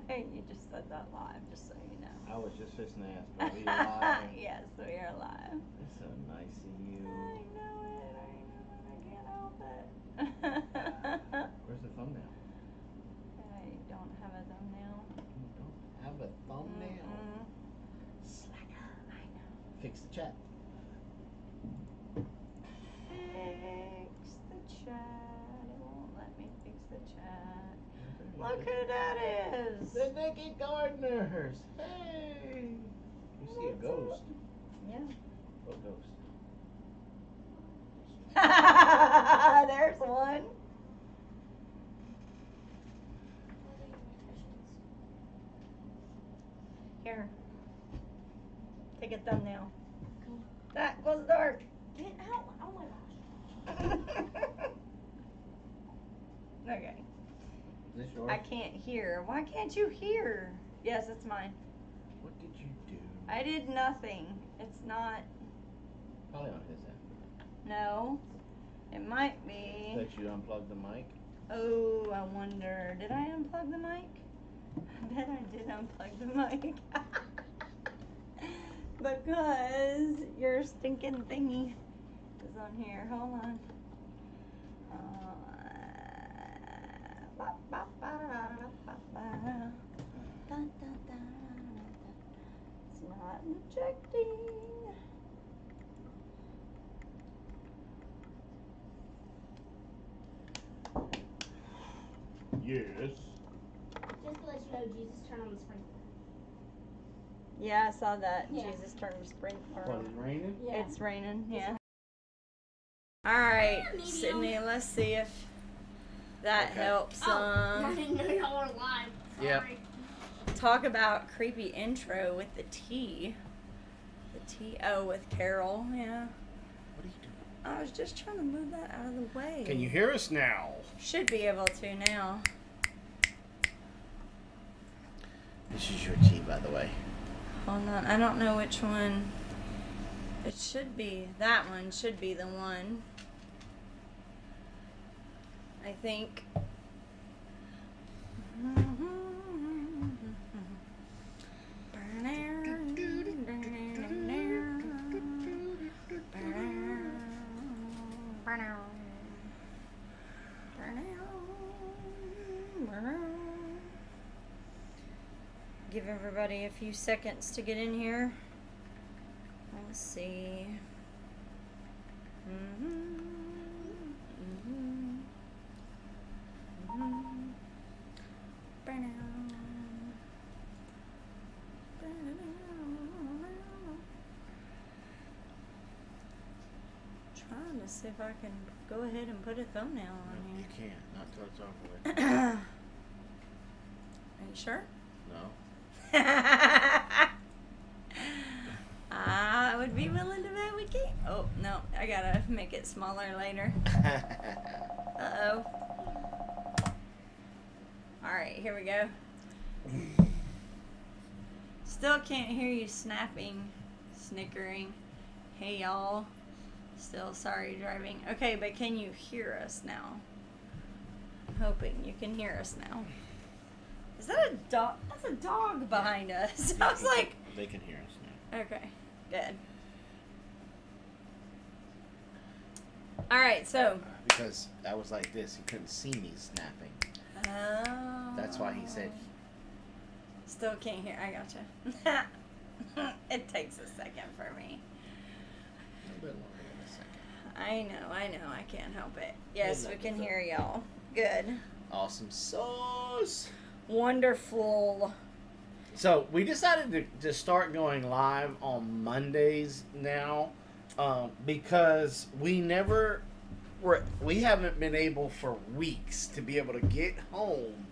You just said that live, just so you know. I was just fixing to ask, are we live? Yes, we are live. It's so nice of you. I know it. I can't help it. Where's the thumbnail? I don't have a thumbnail. You don't have a thumbnail? Slacker. I know. Fix the chat. Fix the chat. It won't let me fix the chat. Look who that is. The Naked Gardeners. Hey. You see a ghost. Yeah. What ghost? There's one. Here. Take a thumbnail. That was dark. Get out. Oh my gosh. Okay. Is this yours? I can't hear. Why can't you hear? Yes, it's mine. What did you do? I did nothing. It's not. Probably on his end. No. It might be. Bet you unplugged the mic? Oh, I wonder. Did I unplug the mic? I bet I did unplug the mic. Because your stinking thingy is on here. Hold on. It's not ejecting. Yes. Just to let you know, Jesus turned on the sprinkler. Yeah, I saw that. Yeah. Jesus turned the sprinkler What, on. is it raining? Yeah. It's raining, yeah. Alright, Medium. Sydney, let's see if that Okay. helps. I didn't know y'all were live. Yep. Sorry. Talk about creepy intro with the T. The T-O with Carol, yeah. What are you doing? I was just trying to move that out of the way. Can you hear us now? Should be able to now. This is your tea, by the way. Hold on, I don't know which one. It should be, that one should be the one. I think. Give everybody a few seconds to get in here. Let's see. Trying to see if I can go ahead and put a thumbnail on You here. can't. Not till it's over with. Are you sure? No. I would be willing to bet we can't. Oh, no. I gotta make it smaller later. Uh-oh. Alright, here we go. Still can't hear you snapping, snickering. Hey, y'all. Still sorry driving. Okay, but can you hear us now? I'm hoping you can hear us now. Is that a dog? That's a dog behind us. I was like, They can hear us now. okay, good. Alright, so. Because I was like this. He couldn't see me snapping. Oh. That's why he said. Still can't hear. I gotcha. It takes a second for me. A little bit longer than a second. I know. I can't help it. Yes, Good we luck can with hear y'all. Good. Awesome sauce. Wonderful. So we decided to start going live on Mondays now, because we haven't been able for weeks to be able to get home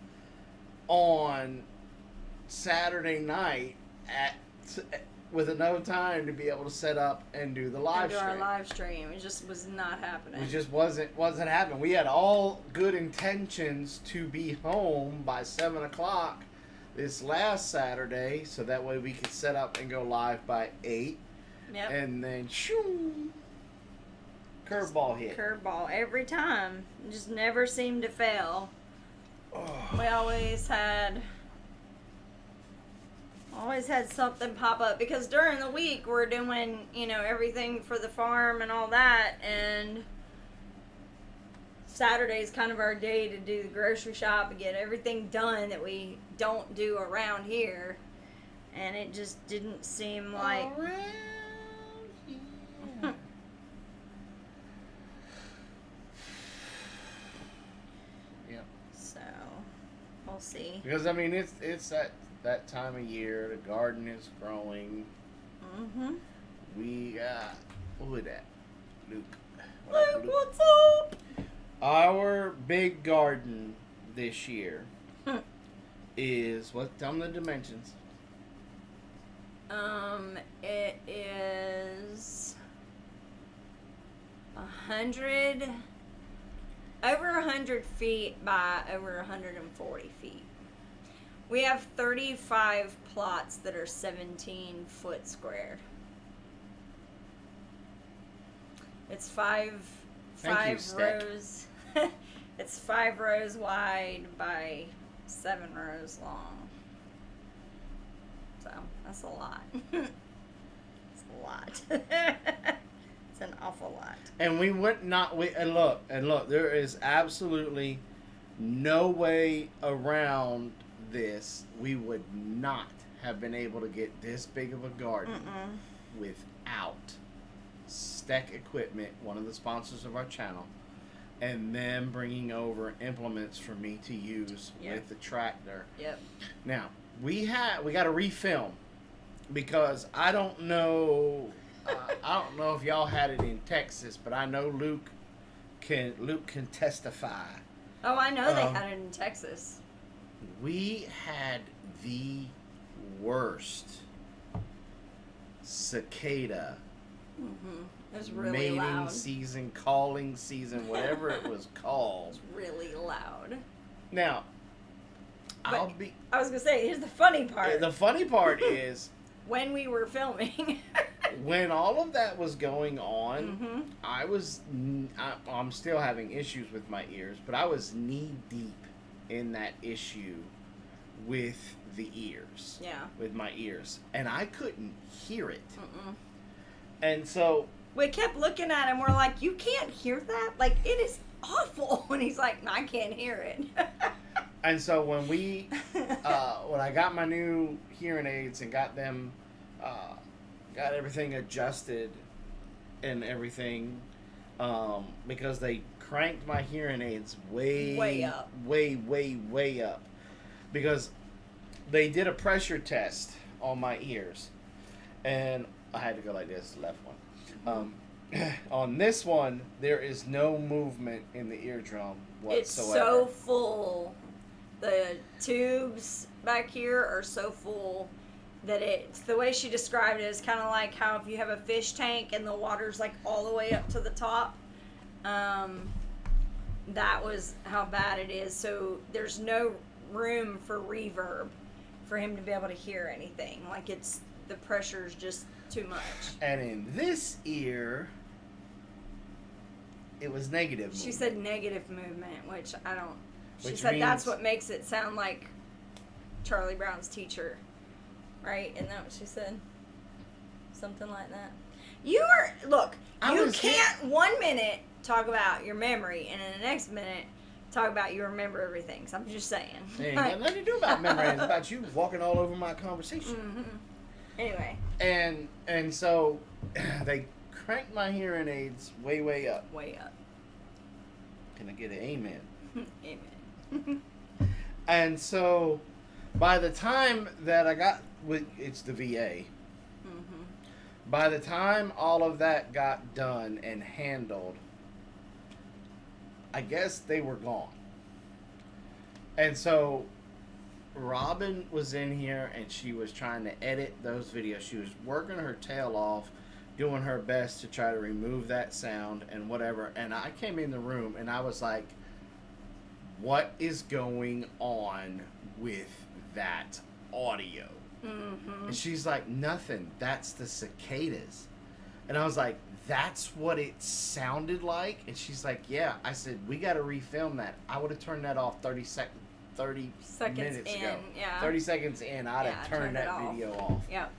on Saturday night with enough time to be able to set up and do the live Do stream. our live stream. It just was not happening. It just wasn't happening. We had all good intentions to be home by 7 o'clock this last Saturday, so that way we could set up and go live by 8. Yep. And then shoo, curveball hit. Curveball every time. Just never seemed to fail. Oh. We always had Always had something pop up because during the week we're doing, everything for the farm and all that, and Saturday's kind of our day to do the grocery shop and get everything done that we don't do around here. And it just didn't seem like Yeah. So we'll see. Because I mean, it's that time of year. The garden is growing. Mhm. We got who is that? Luke. Luke, what's up? Our big garden this year Hmm. is what? Tell them the dimensions. It is over 100 feet by over 140 feet. We have 35 plots that are 17 foot squared. It's five Thank you, Steck. rows. It's 5 rows wide by 7 rows long. So that's a lot. It's a lot. It's an awful lot. And we went and look, there is absolutely no way around this. We would not have been able to get this big of a garden without Steck Equipment, one of the sponsors of our channel, and them bringing over implements for me to use with the tractor. Yep. Now, we got to refilm because I don't know if y'all had it in Texas, but I know Luke can testify. Oh, I know they had it in Texas. We had the worst cicada It was really mating loud. season, calling season, whatever it was It called. was really loud. Now, I was gonna say, here's the funny part. the funny part is When we were filming. when all of that was going on, I'm still having issues with my ears, but I was knee deep in that issue with the ears. Yeah. With my ears. And I couldn't hear it. And so We kept looking at him. We're like, you can't hear that? Like, it is awful. And he's like, I can't hear it. And so when when I got my new hearing aids and got them, got everything adjusted and everything, because they cranked my hearing aids way up, way up, because they did a pressure test on my ears, and I had to go like this, left one. On this one, there is no movement in the eardrum whatsoever. It's so full. The tubes back here are so full that it's the way she described it is kind of like how if you have a fish tank and the water's like all the way up to the top. That was how bad it is. So there's no room for reverb for him to be able to hear anything. Like the pressure's just too much. And in this ear, it was negative movement. She said negative movement, which I don't. She Which said means, that's what makes it sound like Charlie Brown's teacher, right? Isn't that what she said? Something like that. You can't 1 minute talk about your memory and in the next minute talk about you remember everything. So I'm just saying. It ain't got nothing to do about memory. It's about you walking all over my conversation. Anyway. And so they cranked my hearing aids way up. Way up. Can I get an amen? Amen. And so by the time that I got it's the VA. By the time all of that got done and handled, I guess they were gone. And so Robin was in here and she was trying to edit those videos. She was working her tail off, doing her best to try to remove that sound and whatever. And I came in the room and I was like, what is going on with that audio? And she's like, nothing. That's the cicadas. And I was like, that's what it sounded like? And she's like, yeah. I said, we got to refilm that. I would have turned that off 30 seconds. 30 Seconds minutes in, ago. yeah. 30 seconds in, I'd have turned that video off. Yep.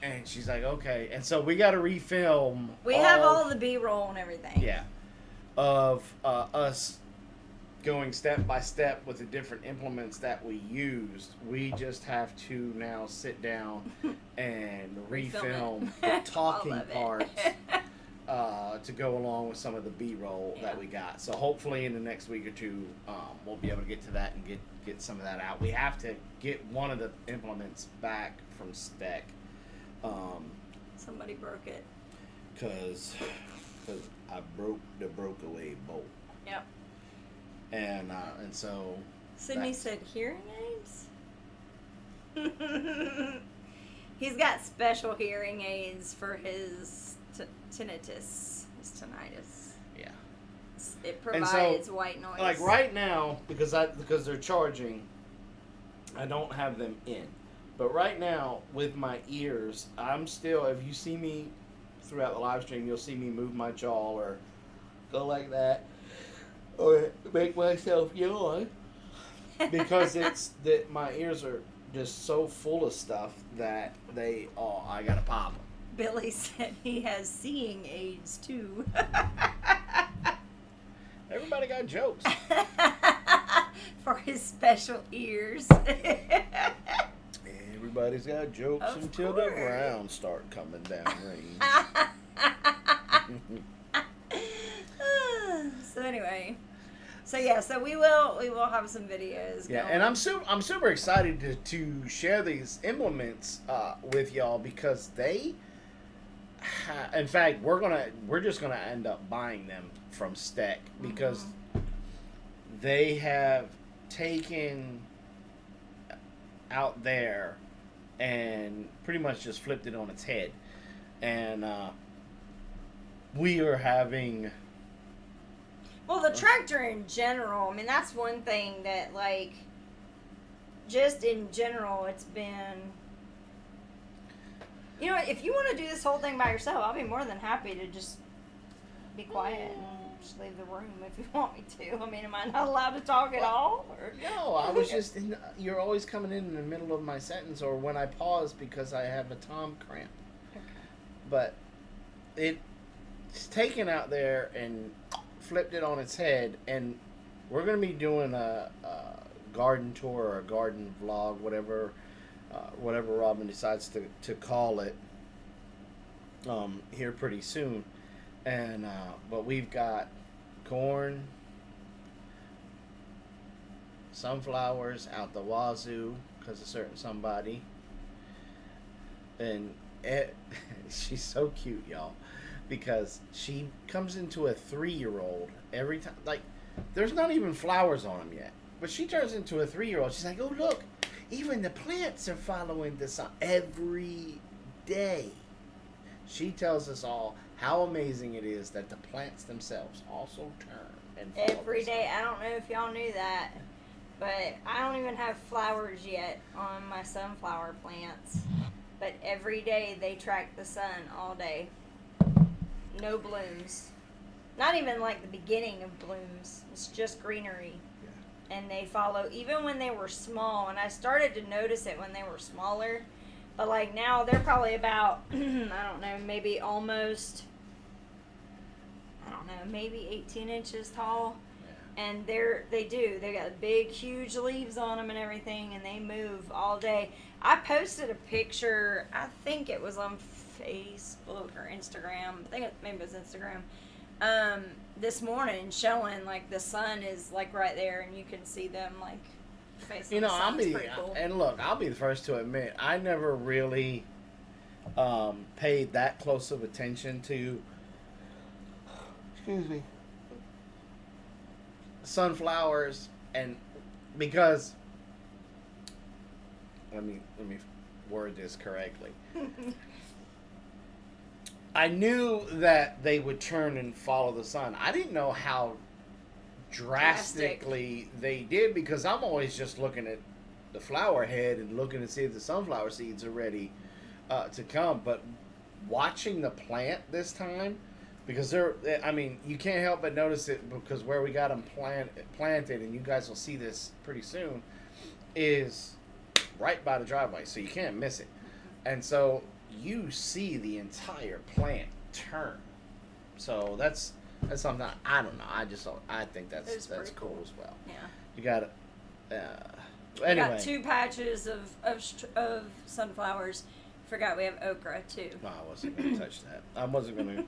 And she's like, okay. And so we got to refilm. We have all the B-roll and everything. Yeah. Of us going step by step with the different implements that we used. We just have to now sit down and refilm the talking parts to go along with some of the B-roll that we got. So hopefully in the next week or two, we'll be able to get to that and get some of that out. We have to get one of the implements back from Steck. Somebody broke it. Cause I broke the breakaway bolt. Yep. And so Sydney said hearing aids. He's got special hearing aids for his tinnitus, his tinnitus. Yeah. It provides so, white noise. Like right now, because they're charging, I don't have them in. But right now, with my ears, I'm still. If you see me throughout the live stream, you'll see me move my jaw or go like that, or make myself yawn, because it's that my ears are just so full of stuff that I gotta pop them. Billy said he has seeing aids too. Everybody got jokes. For his special ears. Everybody's got jokes Of until course. the rounds start coming down range. So anyway, so we will have some videos. Yeah, going. and I'm super excited to share these implements with y'all because they, in fact, we're just gonna end up buying them from Steck because they have taken out there and pretty much just flipped it on its head, and we are having. Well, the tractor in general, I mean, that's one thing that, like, just in general, it's been, you know, if you want to do this whole thing by yourself, I'll be more than happy to just be quiet and just leave the room if you want me to. I mean, am I not allowed to talk at all? Or? No, I was just, you're always coming in the middle of my sentence or when I pause because I have a tom cramp. Okay. But it's taken out there and flipped it on its head, and we're going to be doing a garden tour or a garden vlog, whatever Robin decides to call it, here pretty soon. And but we've got corn, sunflowers out the wazoo because of certain somebody, and she's so cute, y'all. Because she comes into a 3-year-old every time. Like, there's not even flowers on them yet. But she turns into a 3-year-old. She's like, oh, look. Even the plants are following the sun every day. She tells us all how amazing it is that the plants themselves also turn and follow Every the sun. day. I don't know if y'all knew that, but I don't even have flowers yet on my sunflower plants. But every day they track the sun all day. No blooms. Not even like the beginning of blooms. It's just greenery. Yeah. And they follow even when they were small. And I started to notice it when they were smaller. But like now they're probably about, I don't know, maybe almost, maybe 18 inches tall. Yeah. And they got big, huge leaves on them and everything. And they move all day. I posted a picture, I think it was on Facebook or Instagram. I think maybe it was Instagram. This morning, showing like the sun is like right there, and you can see them like facing. I'll be cool. And look, I'll be the first to admit I never really paid that close of attention to. Excuse me. Sunflowers, and because let me word this correctly. I knew that they would turn and follow the sun. I didn't know how drastically they did because I'm always just looking at the flower head and looking to see if the sunflower seeds are ready to come. But watching the plant this time, Because I mean, you can't help but notice it because where we got them planted, and you guys will see this pretty soon, is right by the driveway, so you can't miss it. And so you see the entire plant turn. So that's something I don't know. I think that's cool as well. Yeah. You got We anyway. got 2 patches of sunflowers. Forgot we have okra too. No, I wasn't going to touch that. I wasn't going to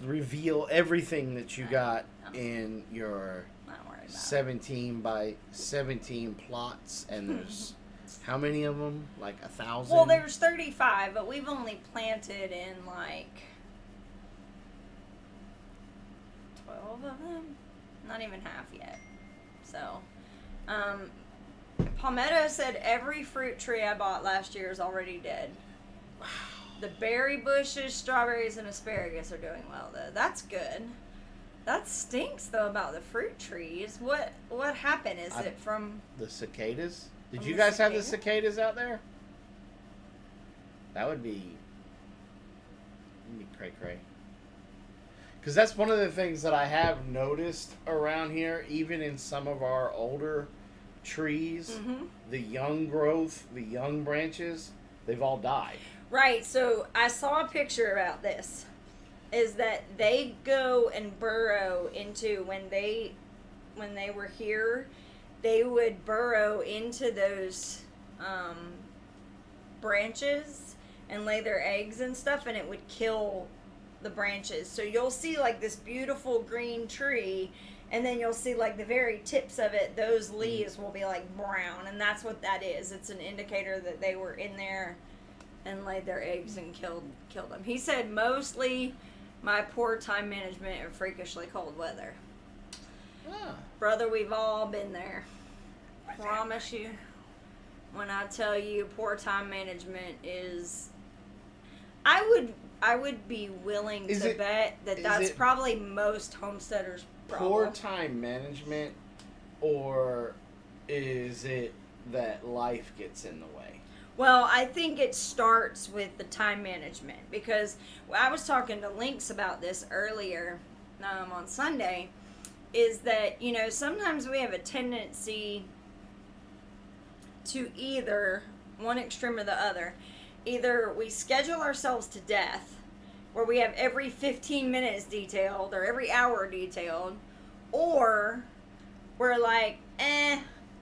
reveal everything that you got in your Not worried about 17 by 17 plots, and there's how many of them? Like 1,000? Well, there's 35, but we've only planted in like 12 of them. Not even half yet. So, Palmetto said every fruit tree I bought last year is already dead. Wow. The berry bushes, strawberries, and asparagus are doing well, though. That's good. That stinks, though, about the fruit trees. What happened? Is it from the cicadas? Did from you the guys have the cicada? cicadas out there? That would be cray-cray. Because that's one of the things that I have noticed around here, even in some of our older trees, the young growth, the young branches, they've all died. Right, so I saw a picture about this. Is that they go and burrow into when they were here, they would burrow into those branches and lay their eggs and stuff, and it would kill the branches. So you'll see like this beautiful green tree, and then you'll see like the very tips of it, those leaves will be like brown, and that's what that is. It's an indicator that they were in there and laid their eggs and killed them. He said mostly my poor time management and freakishly cold weather. Ah. Brother, we've all been there. Promise you. When I tell you poor time management is, I would be willing to bet that that's probably most homesteaders' problem. Poor time management, or is it that life gets in the way? Well, I think it starts with the time management, because I was talking to Lynx about this earlier on Sunday, is that, you know, sometimes we have a tendency to either one extreme or the other. Either we schedule ourselves to death, where we have every 15 minutes detailed or every hour detailed, or we're like,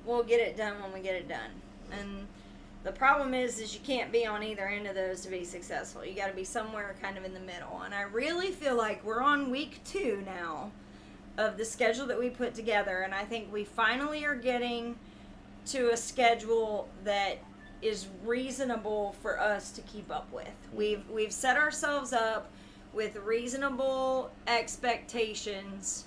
we'll get it done when we get it done. And the problem is you can't be on either end of those to be successful. You got to be somewhere kind of in the middle. And I really feel like we're on week 2 now of the schedule that we put together, and I think we finally are getting to a schedule that is reasonable for us to keep up with. We've set ourselves up with reasonable expectations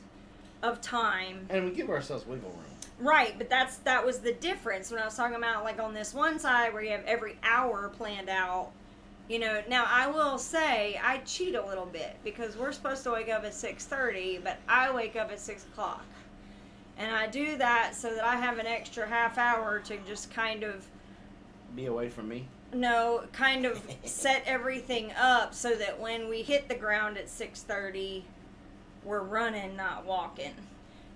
of time, and we give ourselves wiggle room. Right, but that was the difference when I was talking about, like, on this one side where you have every hour planned out. You know, now I will say I cheat a little bit, because we're supposed to wake up at 6:30, but I wake up at 6 o'clock. And I do that so that I have an extra half hour to just kind of be away from me. No, kind of set everything up so that when we hit the ground at 6:30, we're running, not walking.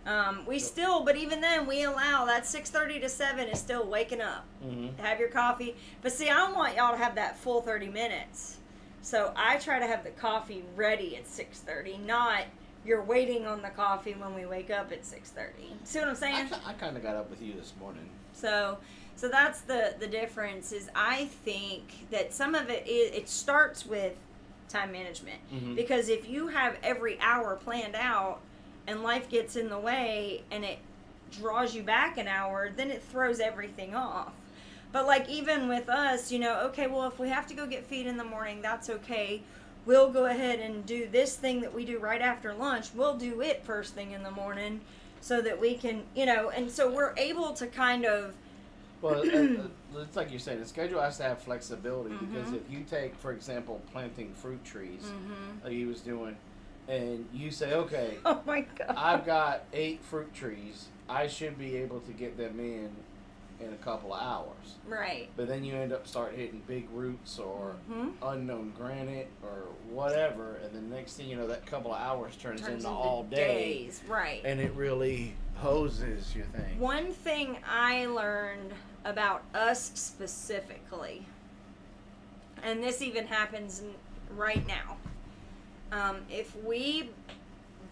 But even then, we allow that 6:30 to 7 is still waking up. Mm-hmm. Have your coffee. But see, I want y'all to have that full 30 minutes. So I try to have the coffee ready at 6:30, not you're waiting on the coffee when we wake up at 6:30. See what I'm saying? I kind of got up with you this morning. So that's the difference. Is I think that some of it starts with time management. Mm-hmm. Because if you have every hour planned out and life gets in the way and it draws you back an hour, then it throws everything off. But like even with us, you know, okay, well, if we have to go get feed in the morning, that's okay. We'll go ahead and do this thing that we do right after lunch. We'll do it first thing in the morning so that we can, you know, and so we're able to kind of. Well, it's like you're saying, the schedule has to have flexibility, because if you take, for example, planting fruit trees, like he was doing, and you say, okay, oh my God, I've got 8 fruit trees, I should be able to get them in in a couple of hours. Right. But then you end up start hitting big roots or Mhm. unknown granite or whatever, and the next thing you know, that couple of hours turns into all day. Days. Right. And it really poses your thing. One thing I learned about us specifically, and this even happens right now, if we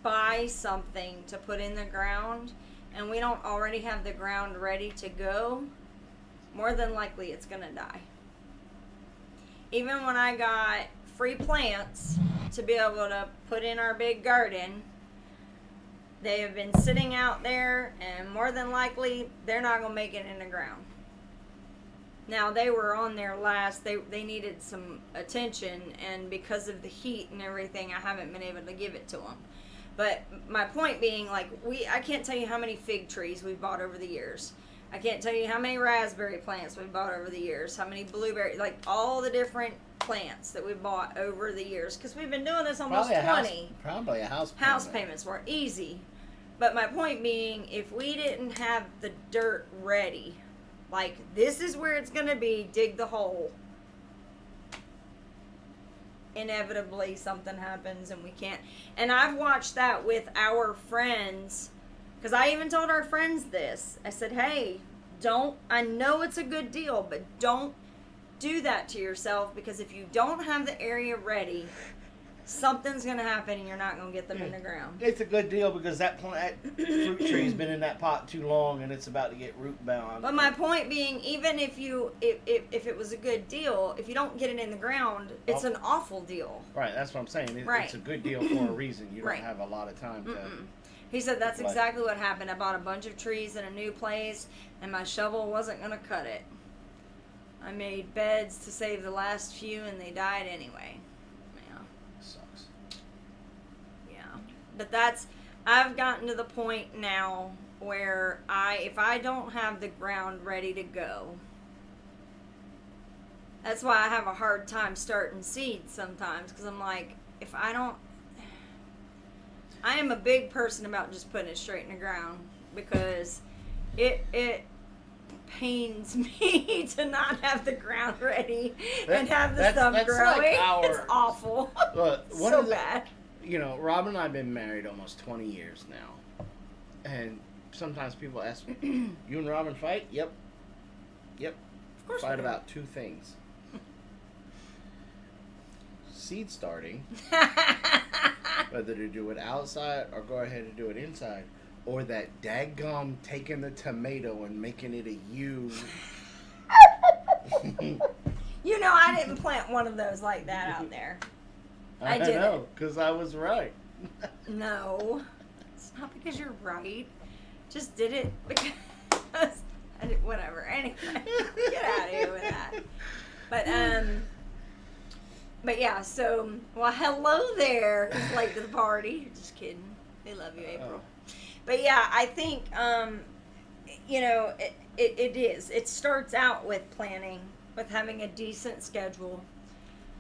buy something to put in the ground and we don't already have the ground ready to go, more than likely it's going to die. Even when I got free plants to be able to put in our big garden, they have been sitting out there, and more than likely they're not going to make it in the ground. Now, they were on their last, they needed some attention, and because of the heat and everything, I haven't been able to give it to them. But my point being, like, I can't tell you how many fig trees we've bought over the years. I can't tell you how many raspberry plants we've bought over the years, how many blueberry, like all the different plants that we've bought over the years. Because we've been doing this almost 20. Probably a house payment. House payments were easy. But my point being, if we didn't have the dirt ready, like, this is where it's going to be, dig the hole, inevitably something happens and we can't. And I've watched that with our friends, because I even told our friends this. I said, hey, I know it's a good deal, but don't do that to yourself, because if you don't have the area ready, something's going to happen and you're not going to get them in the ground. It's a good deal because that fruit tree's been in that pot too long and it's about to get root bound. But my point being, even if it was a good deal, if you don't get it in the ground, it's an awful deal. Right, that's what I'm saying. It's a good deal for a reason. You don't have a lot of time to... He said that's exactly what happened. I bought a bunch of trees in a new place, and my shovel wasn't going to cut it. I made beds to save the last few, and they died anyway. Yeah. Sucks. Yeah. But I've gotten to the point now where if I don't have the ground ready to go, that's why I have a hard time starting seeds sometimes, because I'm like, if I don't... I am a big person about just putting it straight in the ground, because it pains me to not have the ground ready and have the stuff growing. Like it's awful. So bad. You know, Robin and I have been married almost 20 years now. And sometimes people ask me, you and Robin fight? Yep. Of course fight about two things. Seed starting, whether to do it outside or go ahead and do it inside, or that daggum taking the tomato and making it a U. You know, I didn't plant one of those like that out there. I didn't. know, because I was right. No, it's not because you're right. Just did it because whatever. Anyway, get out of here with that. But yeah, so, well, hello there. Who's late to the party? Just kidding. They love you, April. Oh. But yeah, I think, you know, it is. It starts out with planning, with having a decent schedule.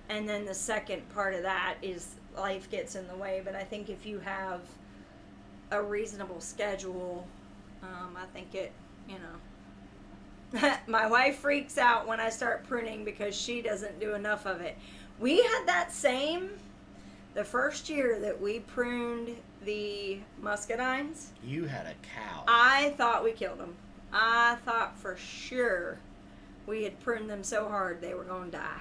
And then the second part of that is life gets in the way. But I think if you have a reasonable schedule, I think it, you know. My wife freaks out when I start pruning because she doesn't do enough of it. We had that the first year that we pruned the muscadines. You had a cow. I thought we killed them. I thought for sure we had pruned them so hard they were going to die.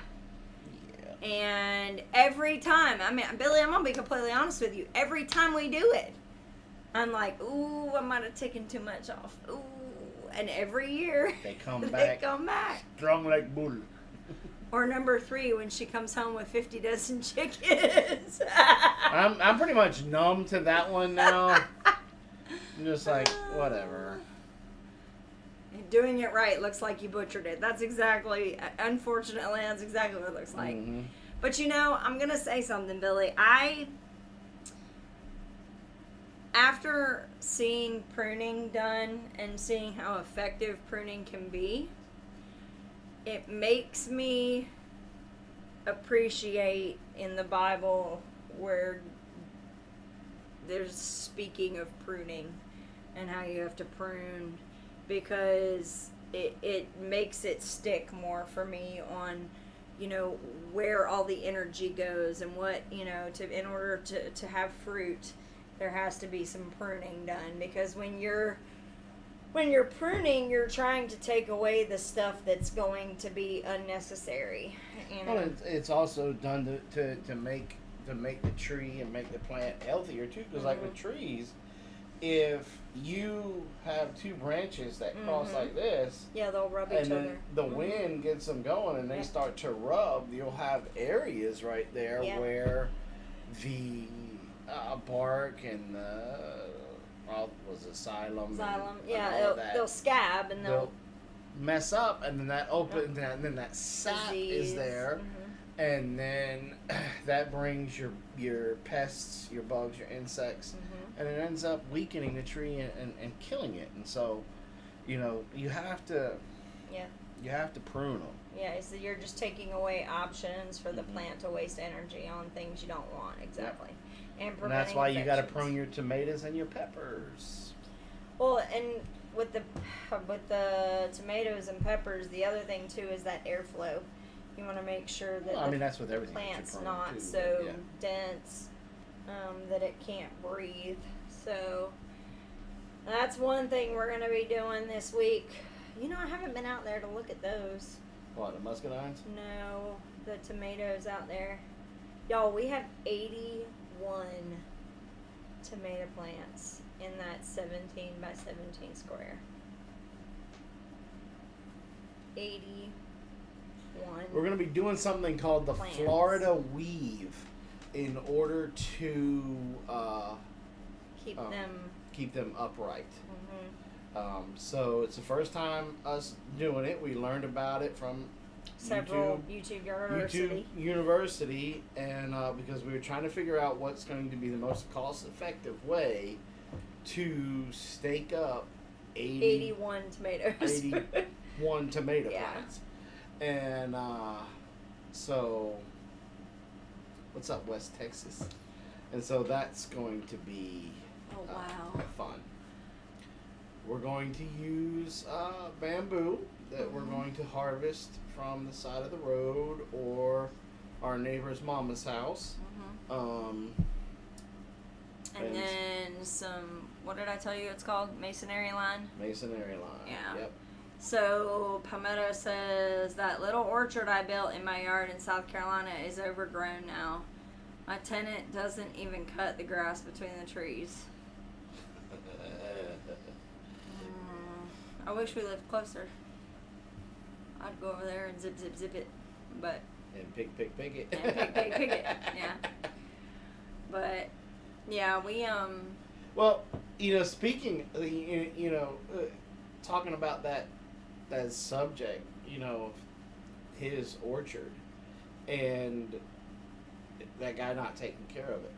Yeah. And every time, I mean, Billy, I'm going to be completely honest with you. Every time we do it, I'm like, ooh, I might have taken too much off. Ooh. And every year, they come back. Strong like bull. Or number 3, when she comes home with 50 dozen chickens. I'm pretty much numb to that one now. I'm just like, whatever. Doing it right looks like you butchered it. Unfortunately, that's exactly what it looks like. Mm-hmm. But you know, I'm going to say something, Billy. After seeing pruning done and seeing how effective pruning can be, it makes me appreciate in the Bible where there's speaking of pruning and how you have to prune, because it makes it stick more for me on, where all the energy goes and what, in order to have fruit, there has to be some pruning done, because when you're pruning, you're trying to take away the stuff that's going to be unnecessary. Well, it's also done to make the tree and make the plant healthier too. Because like with trees, if you have two branches that cross like this, they'll rub and each then other. the wind gets them going, and they start to rub, you'll have areas right there where the bark and the was it xylem? They'll scab and they'll mess up, and then that opens, and then that sap is there, and then that brings your pests, your bugs, your insects, and it ends up weakening the tree and killing it. And so, you have to prune them. Yeah, so you're just taking away options for the plant to waste energy on things you don't want. Exactly. And that's why you got to prune your tomatoes and your peppers. Well, and with the tomatoes and peppers, the other thing too is that airflow. You want to make sure that that's with everything. Plant's not so dense that it can't breathe. So that's one thing we're going to be doing this week. I haven't been out there to look at those. What, the muscadines? No, the tomatoes out there. Y'all, we have 81 tomato plants in that 17 by 17 square. 81. We're going to be doing something called the plants. Florida Weave in order to keep them upright. So it's the first time us doing it. We learned about it from several YouTube University, and because we were trying to figure out what's going to be the most cost-effective way to stake up 81 tomatoes. 81 tomato plants. And so, what's up, West Texas? And so that's going to be fun. We're going to use bamboo that we're going to harvest from the side of the road or our neighbor's mama's house. And then some, what did I tell you it's called? Masonry line? Masonry line. Yeah. Yep. So Palmetto says, that little orchard I built in my yard in South Carolina is overgrown now. My tenant doesn't even cut the grass between the trees. I wish we lived closer. I'd go over there and zip it, but and pick it. and pick it. Yeah. But yeah, we Well, speaking, talking about that subject, his orchard and that guy not taking care of it.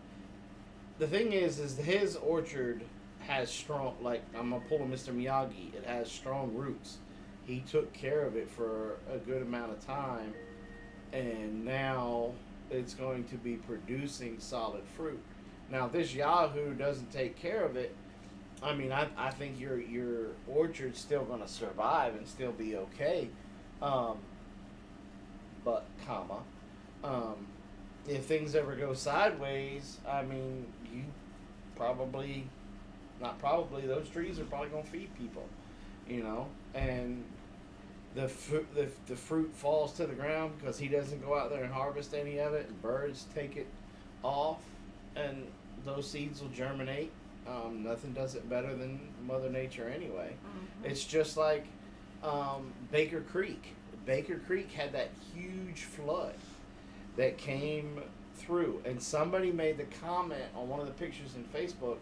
The thing is his orchard has strong, like, I'm gonna pull a Mr. Miyagi. It has strong roots. He took care of it for a good amount of time, and now it's going to be producing solid fruit. Now, if this Yahoo doesn't take care of it, I mean, I think your orchard's still going to survive and still be okay. But, if things ever go sideways, I mean, those trees are probably going to feed people, and the fruit falls to the ground because he doesn't go out there and harvest any of it, and birds take it off, and those seeds will germinate. Nothing does it better than Mother Nature anyway. It's just like Baker Creek. Baker Creek had that huge flood that came through, and somebody made the comment on one of the pictures in Facebook,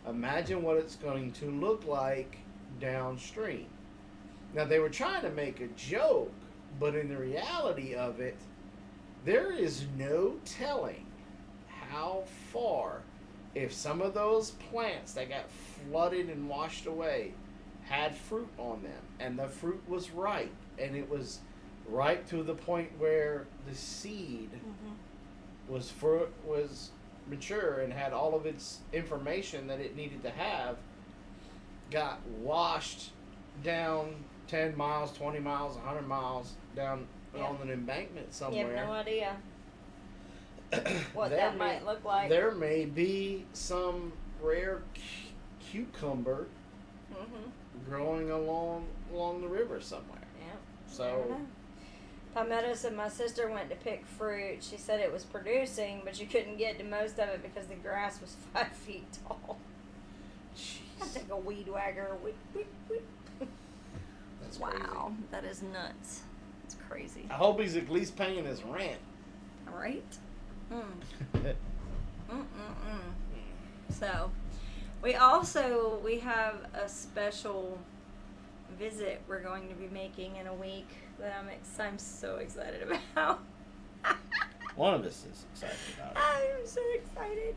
imagine what it's going to look like downstream. Now, they were trying to make a joke, but in the reality of it, there is no telling how far, if some of those plants that got flooded and washed away had fruit on them, and the fruit was ripe, and it was ripe to the point where the seed was mature and had all of its information that it needed to have, got washed down 10 miles, 20 miles, 100 miles down on an embankment somewhere. You have no idea what There that may- might look like. There may be some rare cucumber growing along the river somewhere. Yeah. So Palmetto said my sister went to pick fruit. She said it was producing, but you couldn't get to most of it because the grass was 5 feet tall. That's like a weed wagger. Whip, whip, whip. That's Wow, that is nuts. It's crazy. I hope he's at least paying his rent. All right. So, we have a special visit we're going to be making in a week that I'm so excited about. One of us is excited about it. I'm so excited.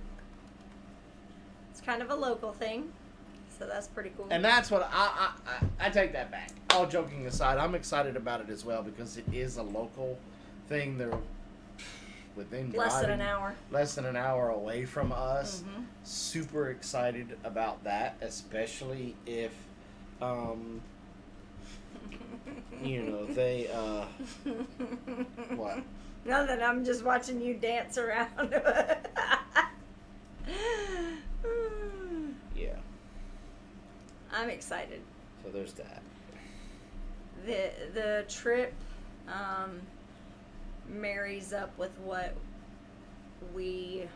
It's kind of a local thing, so that's pretty cool. And that's what I take that back. All joking aside, I'm excited about it as well because it is a local thing. They're within less than an hour away from us. Super excited about that, especially if they what? Nothing. I'm just watching you dance around. Yeah. I'm excited. So there's that. The trip marries up with what we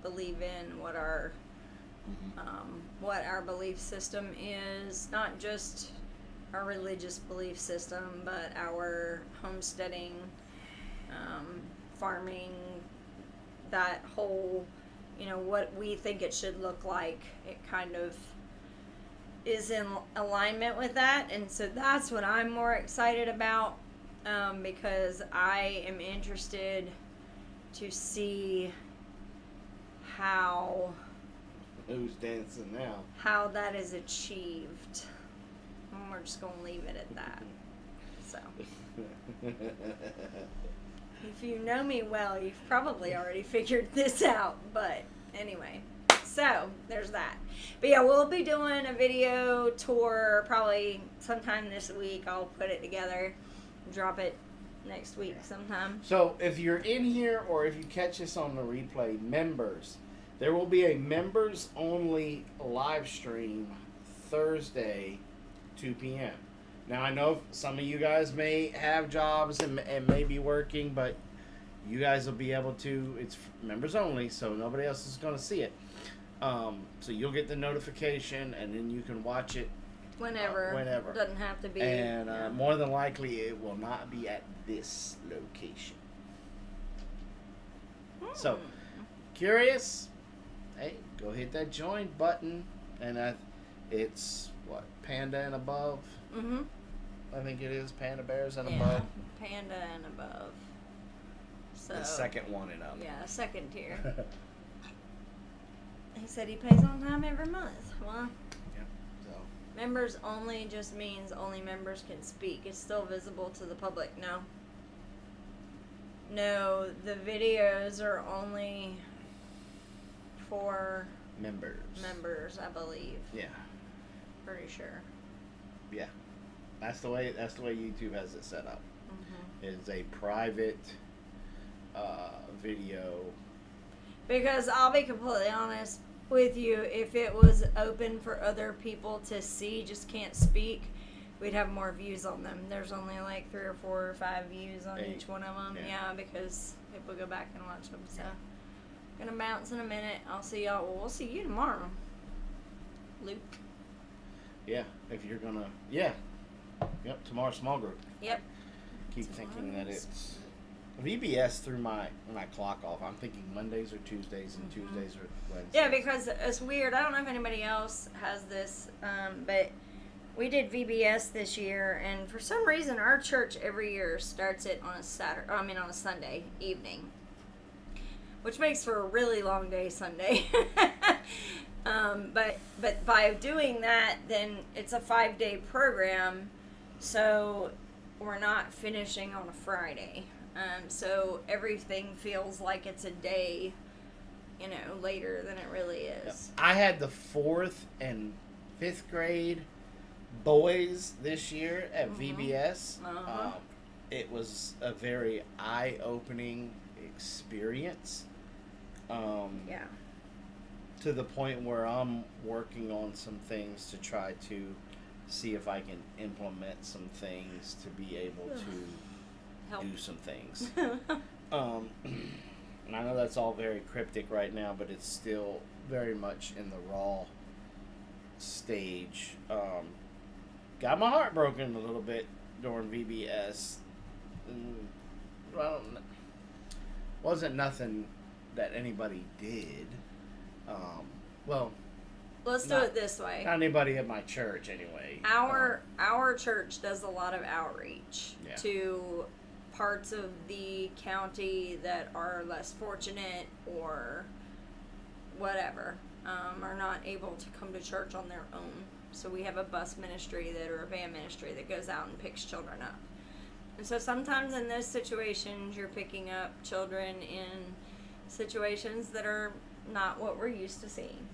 believe in, what our belief system is, not just our religious belief system, but our homesteading, farming, that whole, what we think it should look like. It kind of is in alignment with that, and so that's what I'm more excited about, because I am interested to see Who's dancing now? how that is achieved. And we're just gonna leave it at that. So, if you know me well, you've probably already figured this out, but anyway. So, there's that. But yeah, we'll be doing a video tour probably sometime this week. I'll put it together, drop it next week sometime. So, if you're in here or if you catch us on the replay, members, there will be a members-only live stream Thursday, 2 p.m. Now, I know some of you guys may have jobs and may be working, but you guys will be able to. It's members only, so nobody else is going to see it. So you'll get the notification, and then you can watch it Whenever. Doesn't have to be. And more than likely, it will not be at this location. So, curious? Hey, go hit that join button, and it's what, Panda and above. I think it is Panda Bears and above. Panda and above. So The second one and up. Yeah, second tier. He said he pays on time every month. Well, So members only just means only members can speak. It's still visible to the public. No, the videos are only for members, I believe. Yeah. Pretty sure. Yeah. That's the way YouTube has it set up. It's a private video. Because I'll be completely honest with you, if it was open for other people to see, just can't speak, we'd have more views on them. There's only like 3 or 4 or 5 views on each one of them. Yeah, because people go back and watch them. So, gonna bounce in a minute. I'll see y'all. Well, we'll see you tomorrow, Luke. Yeah, if you're gonna. Yeah. Yep. Tomorrow, small group. Yep. Keep thinking that it's VBS through my clock off. I'm thinking Mondays or Tuesdays, and Tuesdays or Wednesdays. Yeah, because it's weird. I don't know if anybody else has this, but we did VBS this year, and for some reason, our church every year starts it on a Sunday evening, which makes for a really long day Sunday. But by doing that, then it's a 5-day program, so we're not finishing on a Friday. So everything feels like it's a day, later than it really is. I had the 4th and 5th grade boys this year at Mhm. VBS. Uh-huh. It was a very eye-opening experience. Yeah. To the point where I'm working on some things to try to see if I can implement some things to be able to Help. do some things. And I know that's all very cryptic right now, but it's still very much in the raw stage. Got my heart broken a little bit during VBS. Well, wasn't nothing that anybody did. Well, Let's do it this way. not anybody at my church anyway. Our church does a lot of outreach Yeah. to parts of the county that are less fortunate or whatever, are not able to come to church on their own. So we have a bus ministry or a van ministry that goes out and picks children up. And so sometimes in those situations, you're picking up children in situations that are not what we're used to seeing.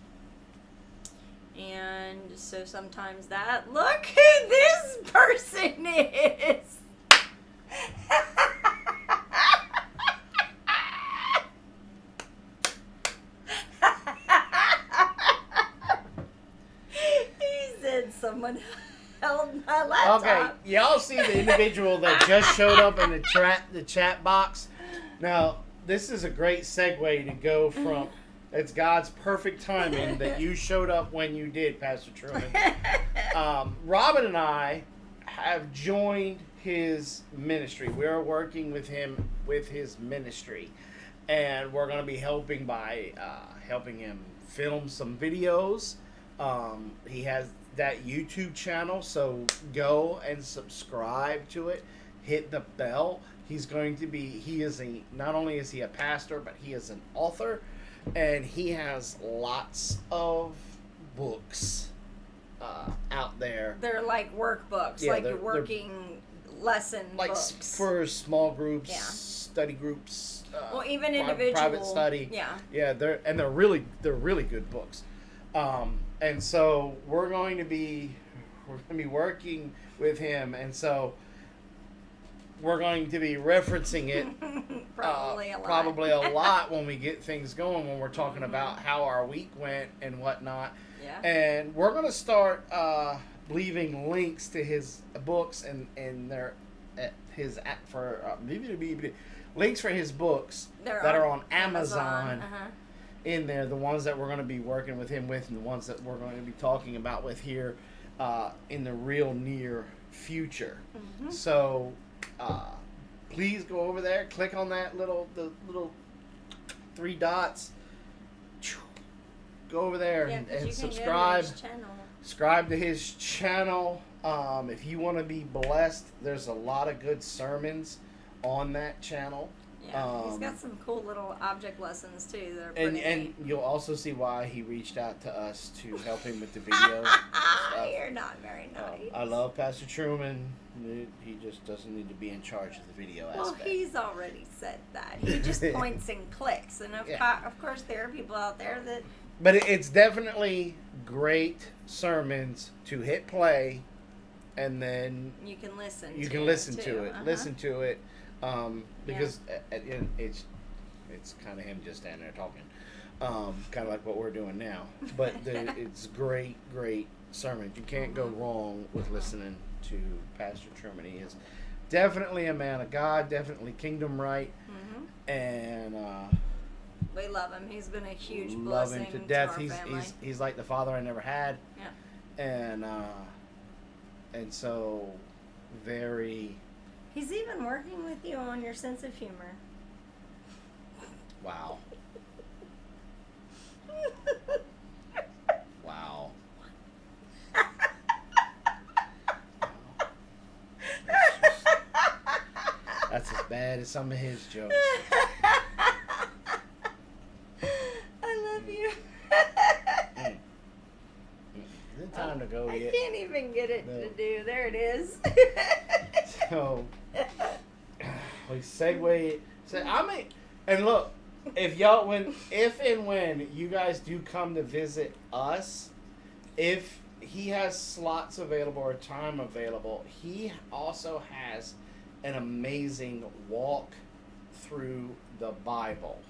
And so sometimes look who this person is. He said someone held my laptop. Okay, y'all see the individual that just showed up in the chat box? Now, this is a great segue to go from. It's God's perfect timing that you showed up when you did, Pastor Truman. Robin and I have joined his ministry. We're working with him with his ministry, and we're going to be helping him film some videos. He has that YouTube channel, so go and subscribe to it. Hit the bell. Not only is he a pastor, but he is an author. And he has lots of books out there. They're like workbooks, Yeah, like they're- you're working lesson Like books. for small groups, Yeah. study groups. Well, even individual private study. Yeah. Yeah, they're really good books. And so we're going to be working with him, and so we're going to be referencing it probably a lot when we get things going, when we're talking about how our week went and whatnot. Yeah. And we're going to start leaving links to his books and links for his books that are on Amazon. Uh-huh. In there, the ones that we're going to be working with him with, and the ones that we're going to be talking about with here in the real near future. Mm-hmm. So please go over there, click on the little 3 dots, go over there and subscribe. Subscribe to his channel. If you want to be blessed, there's a lot of good sermons on that channel. Yeah, he's got some cool little object lessons too. That are pretty And neat. you'll also see why he reached out to us to help him with the videos. You're not very nice. I love Pastor Truman. He just doesn't need to be in charge of the video Well, aspect. he's already said that. He just points and clicks, and of course there are people out there that. But it's definitely great sermons to hit play, and then You can listen. you to can it listen too. to it. Uh-huh. Listen to it, because it's kind of him just standing there talking, kind of like what we're doing now. But it's great sermons. You can't go wrong with listening to Pastor Truman. He is definitely a man of God, definitely kingdom right, and we love him. He's been a huge love blessing him to death. our family. He's like the father I never had. Yeah. And so very. He's even working with you on your sense of humor. Wow. Wow. That's as bad as some of his jokes. I love you. Is it time to go I yet? can't even get it No. to do. There it is. So we segue. And look, if and when you guys do come to visit us, if he has slots available or time available. He also has an amazing walk through the Bible.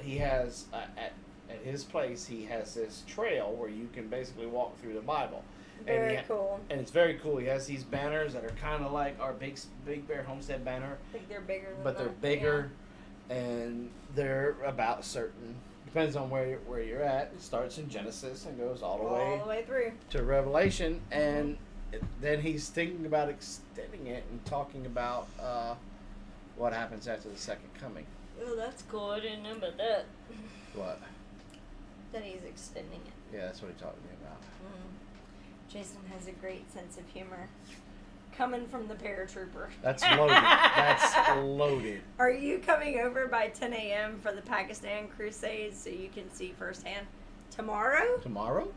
He has at his place. He has this trail where you can basically walk through the Bible. Very cool. And it's very cool. He has these banners that are kind of like our Big Bear Homestead banner. I think they're bigger. But they're bigger, and they're about certain. Depends on where you're at. It starts in Genesis and goes all the way through to Revelation, and then he's thinking about extending it and talking about what happens after the second coming. Oh, that's cool. I didn't know about that. What? That he's extending it. Yeah, that's what he talked to me about. Jason has a great sense of humor. Coming from the paratrooper. That's loaded. That's loaded. Are you coming over by 10 a.m. for the Pakistan Crusade so you can see firsthand? Tomorrow? Tomorrow?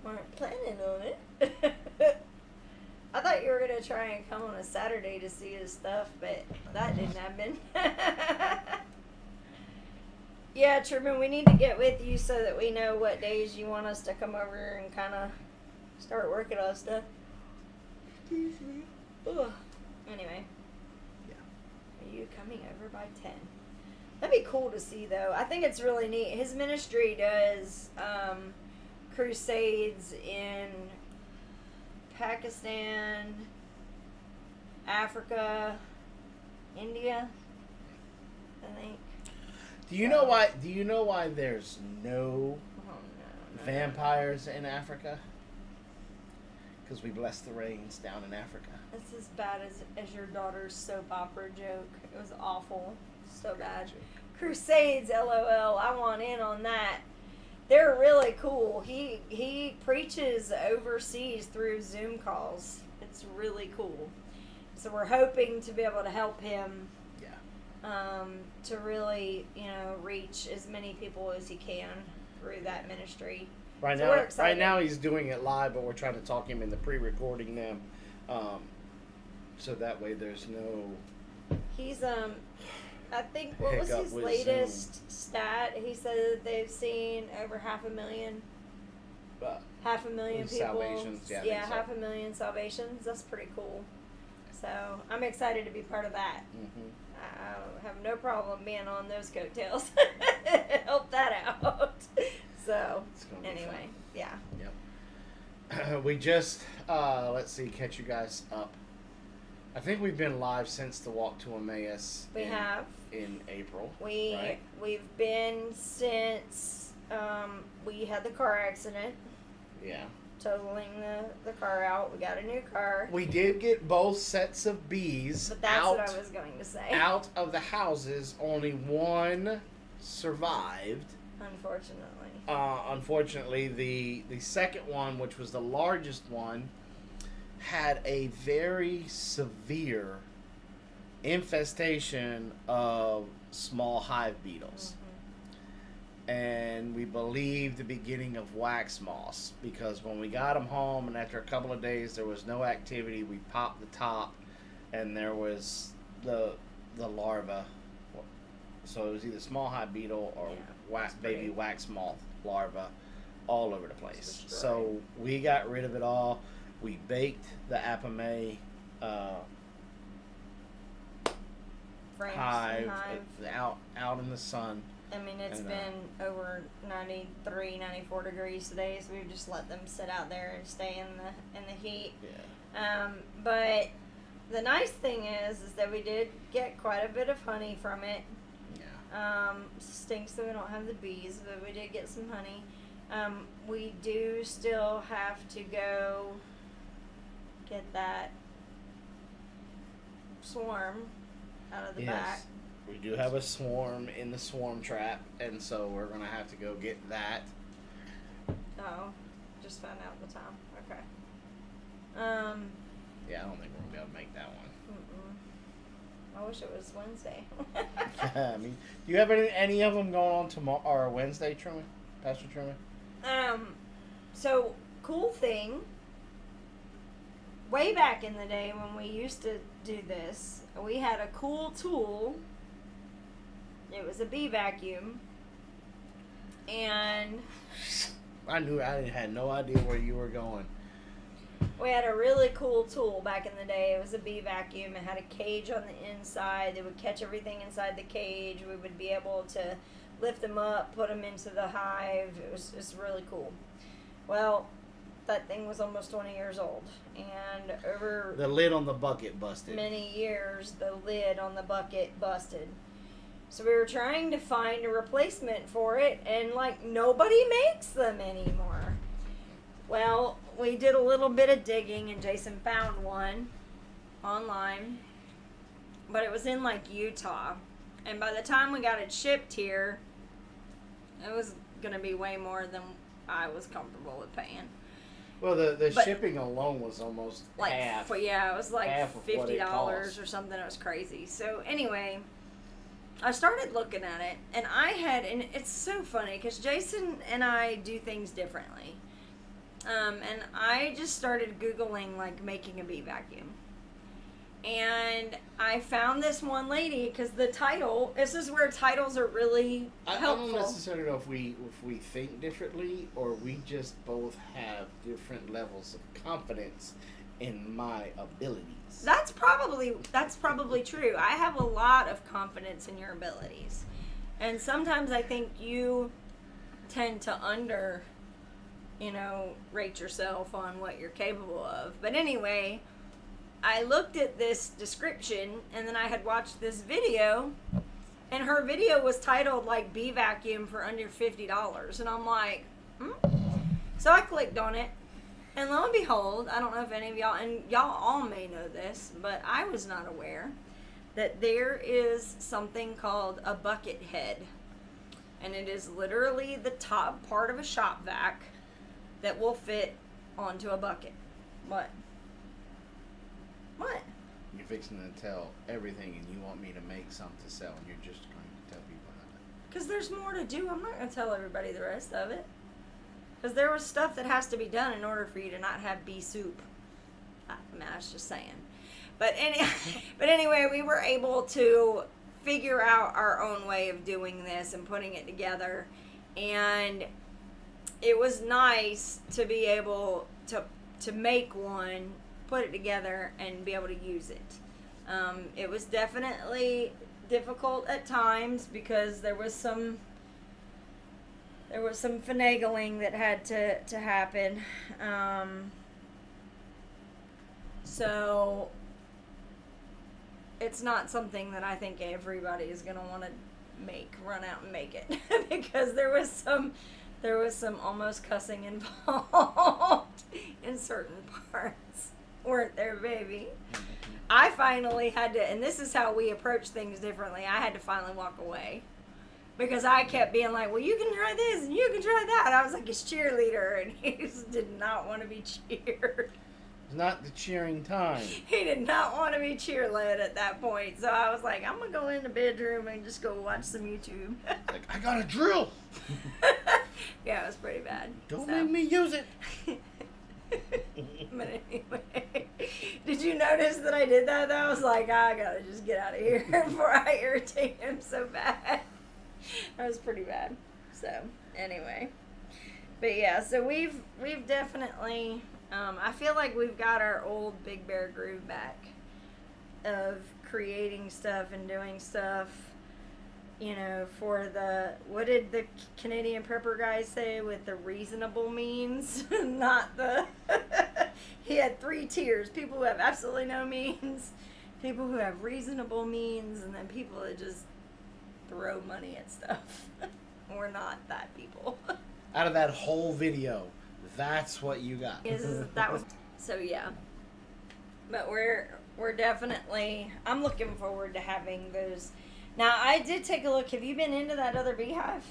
Weren't planning on it. I thought you were going to try and come on a Saturday to see his stuff, but that didn't happen. Yeah, Truman, we need to get with you so that we know what days you want us to come over and kind of start working on stuff. Excuse me. Ugh. Anyway. Yeah. Are you coming over by 10? That'd be cool to see, though. I think it's really neat. His ministry does crusades in Pakistan, Africa, India, I think. Do you know why? Do you know why there's no No. vampires in Africa? Because we bless the rains down in Africa. It's as bad as your daughter's soap opera joke. It was awful. So bad. Crusades, LOL. I want in on that. They're really cool. He preaches overseas through Zoom calls. It's really cool. So we're hoping to be able to help him. To really, reach as many people as he can through that ministry. Right now he's doing it live, but we're trying to talk him into pre-recording them, so that way there's no. He's I think what was his latest stat? He said that they've seen over 500,000. 500,000 people. Salvations, yeah, 500,000 salvations. That's pretty cool. So I'm excited to be part of that. Mm-hmm. I have no problem being on those coattails. Help that out. So, anyway, yeah. Yep. We just, let's see, catch you guys up. I think we've been live since the Walk to Emmaus. We have. In April. We've been since we had the car accident. Yeah. Totaling the car out. We got a new car. We did get both sets of bees but that's what I was going to say. Out of the houses. Only one survived. Unfortunately. The second one, which was the largest one, had a very severe infestation of small hive beetles. And we believe the beginning of wax moths, because when we got them home and after a couple of days there was no activity, we popped the top and there was the larva. So it was either small hive beetle or baby wax moth larva all over the place. So we got rid of it all. We baked the apame hive out in the sun. I mean, it's been over 93, 94 degrees today, so we've just let them sit out there and stay in the heat. Yeah. But the nice thing is that we did get quite a bit of honey from it. Yeah. Stinks that we don't have the bees, but we did get some honey. We do still have to go get that swarm out of the back. We do have a swarm in the swarm trap, and so we're going to have to go get that. Oh, just found out the time. Okay. Yeah, I don't think we're going to be able to make that one. I wish it was Wednesday. I mean, do you have any of them going on tomorrow or Wednesday, Truman? Pastor Truman? So, cool thing. Way back in the day when we used to do this, we had a cool tool It was a bee vacuum. And I had no idea where you were going. we had a really cool tool back in the day. It was a bee vacuum. It had a cage on the inside that would catch everything inside the cage. We would be able to lift them up, put them into the hive. It was really cool. Well, that thing was almost 20 years old. And over The lid on the bucket busted. many years, the lid on the bucket busted. So we were trying to find a replacement for it, and like nobody makes them anymore. Well, we did a little bit of digging, and Jason found one online, but it was in like Utah. And by the time we got it shipped here, it was gonna be way more than I was comfortable with paying. Well, the But- shipping alone was almost Like, half. yeah, it was like half of what it $50 cost. or something. It was crazy. So anyway, I started looking at it, and and it's so funny because Jason and I do things differently. And I just started Googling like making a bee vacuum. And I found this one lady because the title, this is where titles are really I helpful. don't necessarily know if we think differently or we just both have different levels of confidence in my abilities. That's probably true. I have a lot of confidence in your abilities. And sometimes I think you tend to rate yourself on what you're capable of. But anyway, I looked at this description and then I had watched this video, and her video was titled like bee vacuum for under $50. And I'm like, So I clicked on it. And lo and behold, I don't know if any of y'all, and y'all all may know this, but I was not aware that there is something called a bucket head. And it is literally the top part of a shop vac that will fit onto a bucket. What? What? You're fixing to tell everything and you want me to make some to sell and you're just going to tell people how to. Because there's more to do. I'm not going to tell everybody the rest of it. Because there was stuff that has to be done in order for you to not have bee soup. I was just saying. But anyway, we were able to figure out our own way of doing this and putting it together. And it was nice to be able to make one, put it together, and be able to use it. It was definitely difficult at times because there was some finagling that had to happen. So it's not something that I think everybody is going to want to run out and make it because there was some almost cussing involved in certain parts. Weren't there, baby? I finally had to, and this is how we approach things differently. I had to finally walk away. Because I kept being like, well, you can try this and you can try that. And I was like his cheerleader, and he just did not want to be cheered. It's not the cheering time. He did not want to be cheerled at that point. So I was like, I'm going to go in the bedroom and just go watch some YouTube. Like, I got a drill. Yeah, it was pretty bad. Don't make me use it. But anyway, did you notice that I did that? I was like, I got to just get out of here before I irritate him so bad. That was pretty bad. So anyway, but yeah, so we've definitely I feel like we've got our old Big Bear groove back of creating stuff and doing stuff, for what did the Canadian prepper guy say, with the reasonable means? Not the he had 3 tiers: people who have absolutely no means, people who have reasonable means, and then people that just throw money at stuff. We're not that people. Out of that whole video, that's what you got. So yeah. But we're definitely, I'm looking forward to having those. Now I did take a look. Have you been into that other beehive?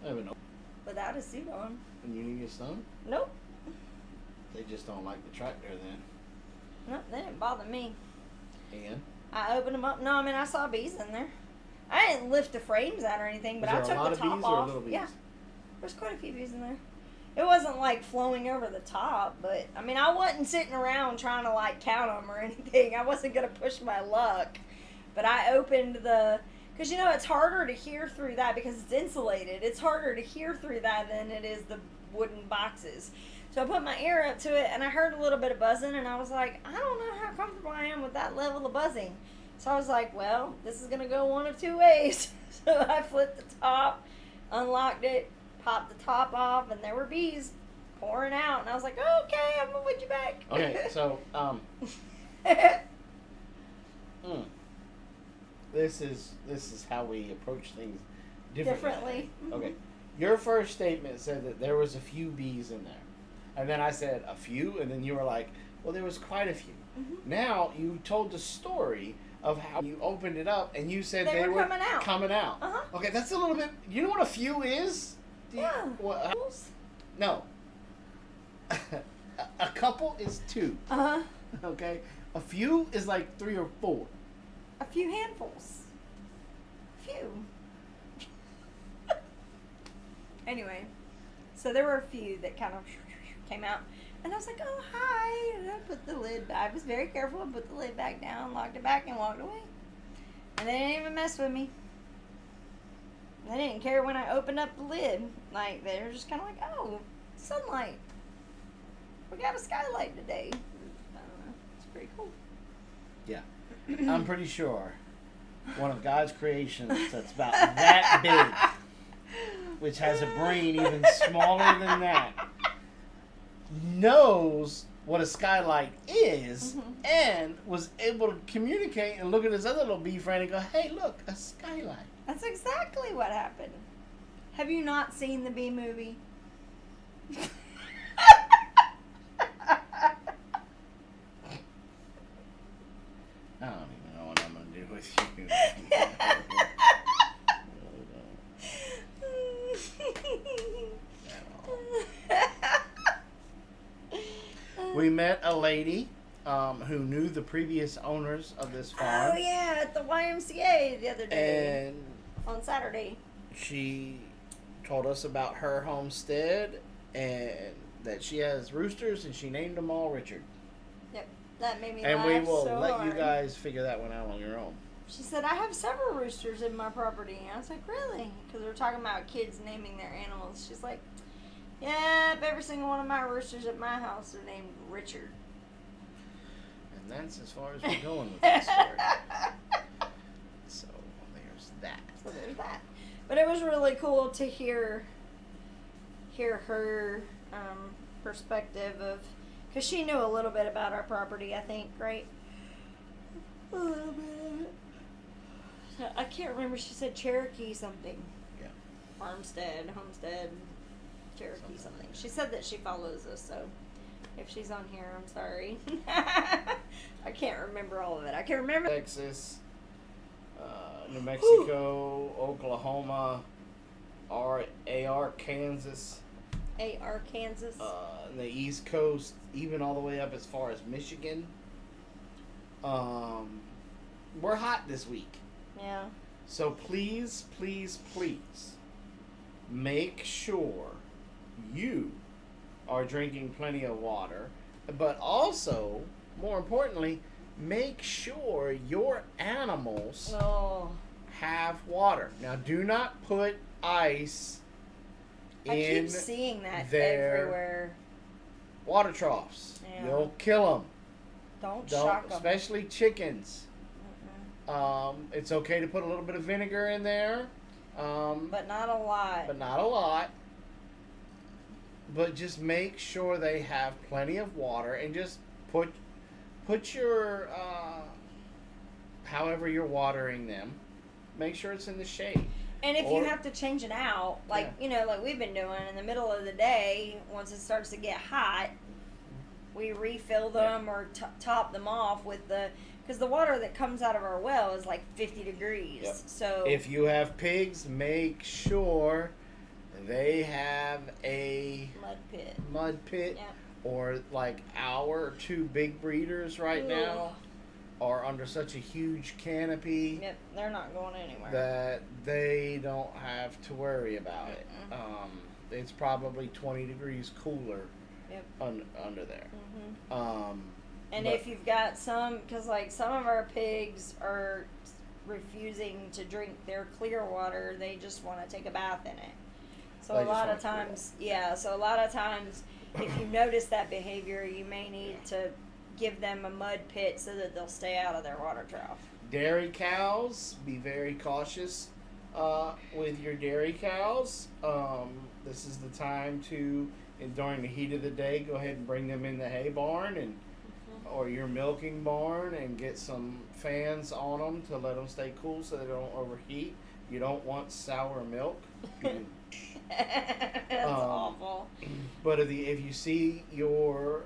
I don't know. Without a suit on? And you need a stone? Nope. They just don't like the tractor then. No, they didn't bother me. And? I opened them up. No, I mean, I saw bees in there. I didn't lift the frames out or anything, but I Was there took a lot the of top bees off. or little bees? Yeah, there's quite a few bees in there. It wasn't like flowing over the top, but I mean, I wasn't sitting around trying to like count them or anything. I wasn't gonna push my luck, but I opened the Because, you know, it's harder to hear through that because it's insulated. It's harder to hear through that than it is the wooden boxes. So I put my ear up to it, and I heard a little bit of buzzing, and I was like, I don't know how comfortable I am with that level of buzzing. So I was like, well, this is going to go one of two ways. So I flipped the top, unlocked it, popped the top off, and there were bees pouring out. And I was like, okay, I'm going to put you back. Okay, so, this is how we approach things differently. Okay. Your first statement said that there was a few bees in there. And then I said a few, and then you were like, well, there was quite a few. Mm-hmm. Now you told the story of how you opened it up, and you said they were coming out. Uh-huh. Okay, that's a little bit... You know what a few is? No. A couple is 2. Uh-huh. Okay? A few is like 3 or 4. A few handfuls. Few. Anyway, so there were a few that kind of came out. And I was like, oh, hi. And I put the lid back. I was very careful. I put the lid back down, locked it back, and walked away. And they didn't even mess with me. They didn't care when I opened up the lid. Like, they were just kind of like, oh, sunlight. We got a skylight today. I don't know. It's pretty cool. Yeah. I'm pretty sure one of God's creations that's about that big, which has a brain even smaller than that, knows what a skylight is, and was able to communicate and look at his other little bee friend and go, hey, look, a skylight. That's exactly what happened. Have you not seen the Bee Movie? I don't even know what I'm going to do with you. We met a lady who knew the previous owners of this farm. Oh, yeah, at the YMCA the other day. And on Saturday. She told us about her homestead and that she has roosters and she named them all Richard. Yep, that made me and laugh we will so let hard. you guys figure that one out on your own. She said, I have several roosters in my property. And I was like, really? Because we were talking about kids naming their animals. She's like, yep, every single one of my roosters at my house are named Richard. And that's as far as we're going with this story. So there's that. So there's that. But it was really cool to hear her perspective of, because she knew a little bit about our property, I think, right? A little bit. So I can't remember. She said Cherokee something. Yeah. Homestead, Cherokee something. She said that she follows us, so if she's on here, I'm sorry. I can't remember all of it. I can remember Texas, New Mexico, Oklahoma, AR, Kansas. AR, Kansas. The East Coast, even all the way up as far as Michigan. We're hot this week. Yeah. So please, please, please make sure you are drinking plenty of water, but also, more importantly, make sure your animals have water. Now, do not put ice I in keep seeing that their everywhere. water troughs. Yeah. You'll kill them. Don't shock them. Especially chickens. It's okay to put a little bit of vinegar in there. But not a lot. But just make sure they have plenty of water, and just put your however you're watering them, make sure it's in the shade. And if you have to change it out, like like we've been doing in the middle of the day, once it starts to get hot, we refill them or top them off with because the water that comes out of our well is like 50 degrees. Yep. So if you have pigs, make sure they have a mud pit, Yep. or like our 2 big breeders right now are under such a huge canopy. Yep, they're not going anywhere. That they don't have to worry about it. It's probably 20 degrees cooler under there. And if you've got some, because like some of our pigs are refusing to drink their clear water. They just want to take a bath in it. So They a just lot wanna of clear it. times, yeah, so a lot of times if you notice that behavior, you may need to give them a mud pit so that they'll stay out of their water trough. Dairy cows, be very cautious with your dairy cows. This is the time to, and during the heat of the day, go ahead and bring them in the hay barn and or your milking barn and get some fans on them to let them stay cool so they don't overheat. You don't want sour milk. That's awful. But if you see your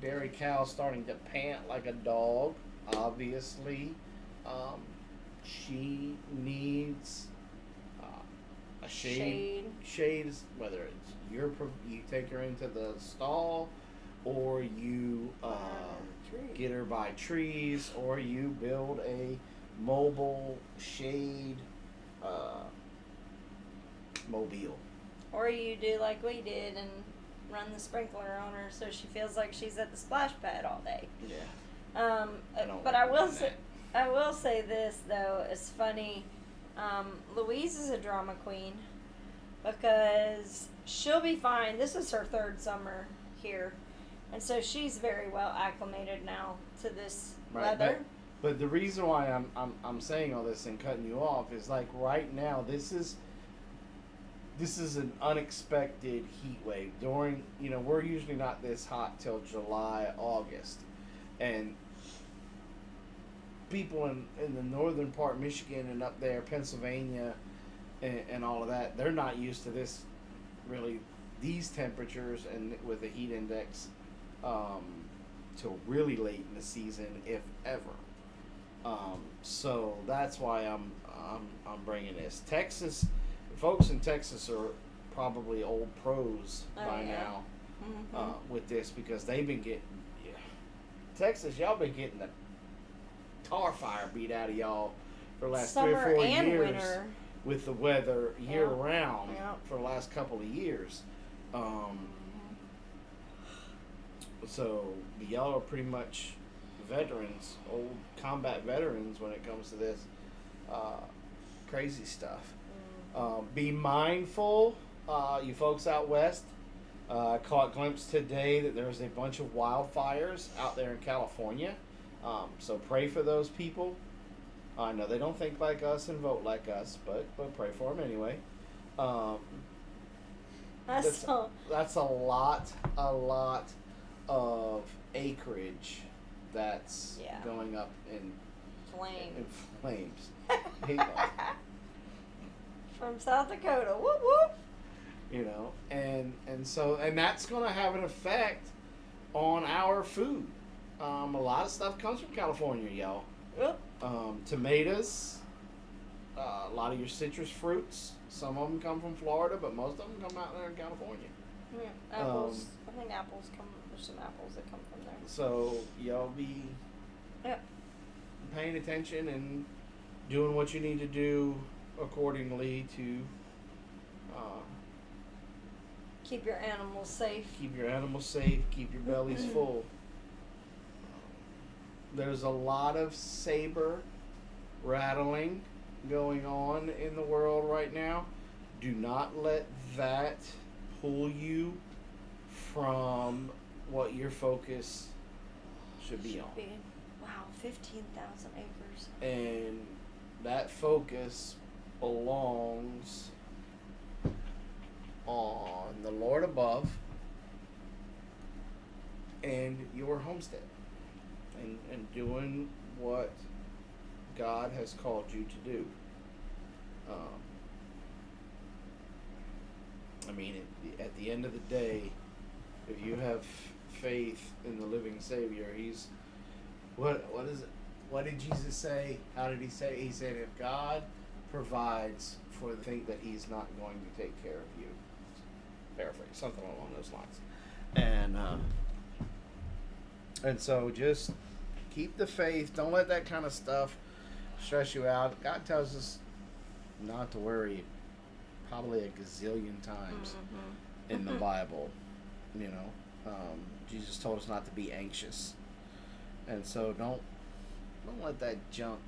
dairy cow starting to pant like a dog, obviously she needs a shade. Shade is whether it's you take her into the stall, or you get her by trees, or you build a mobile shade mobile. Or you do like we did and run the sprinkler on her so she feels like she's at the splash pad all day. Yeah. But I will say this though, it's funny. Louise is a drama queen because she'll be fine. This is her third summer here, and so she's very well acclimated now to this weather. But the reason why I'm saying all this and cutting you off is like right now this is an unexpected heat wave. During we're usually not this hot till July, August, and people in the northern part of Michigan and up there, Pennsylvania, and all of that, they're not used to these temperatures and with the heat index till really late in the season, if ever. So that's why I'm bringing this. Texas, folks in Texas are probably old pros by now with this because they've been getting Texas. Y'all been getting the tar fire beat out of y'all for the last Summer 3 or 4 and years winter. with the weather year round for the last couple of years. So y'all are pretty much veterans, old combat veterans when it comes to this crazy stuff. Be mindful, you folks out west. I caught a glimpse today that there's a bunch of wildfires out there in California. So pray for those people. I know they don't think like us and vote like us, but pray for them anyway. That's a lot of acreage that's going up in flames. From South Dakota, whoop whoop. And that's going to have an effect on our food. A lot of stuff comes from California, y'all. Yep. Tomatoes, a lot of your citrus fruits. Some of them come from Florida, but most of them come out there in California. Yeah, apples. I think apples come. There's some apples that come from there. So y'all be paying attention and doing what you need to do accordingly to keep your animals safe. Keep your animals safe. Keep your bellies full. There's a lot of saber rattling going on in the world right now. Do not let that pull you from what your focus should be on. Wow, 15,000 acres. And that focus belongs on the Lord above and your homestead. And doing what God has called you to do. At the end of the day, if you have faith in the living Savior, He's what is it? What did Jesus say? How did He say? He said, if God provides for the thing that He's not going to take care of you. Paraphrase, something along those lines. And so just keep the faith. Don't let that kind of stuff stress you out. God tells us not to worry probably a gazillion times in the Bible. Jesus told us not to be anxious. And so don't let that junk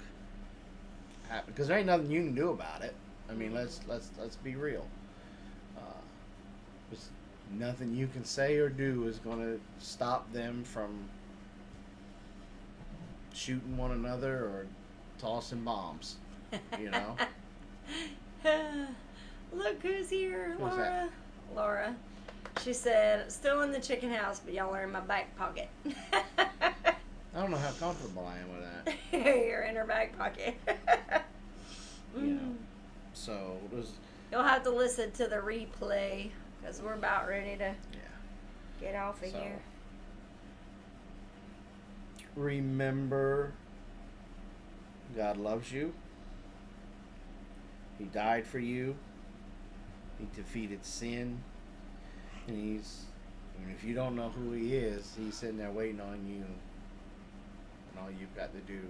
happen because there ain't nothing you can do about it. I mean, let's be real. There's nothing you can say or do is going to stop them from shooting one another or tossing bombs. You know. Look who's here, Who's Laura. that? Laura. She said, "Still in the chicken house, but y'all are in my back pocket." I don't know how comfortable I am with that. You're in her back pocket. You know. So there's. You'll have to listen to the replay because we're about ready to get off of So, here. Remember, God loves you. He died for you. He defeated sin. And if you don't know who he is, he's sitting there waiting on you. And all you've got to do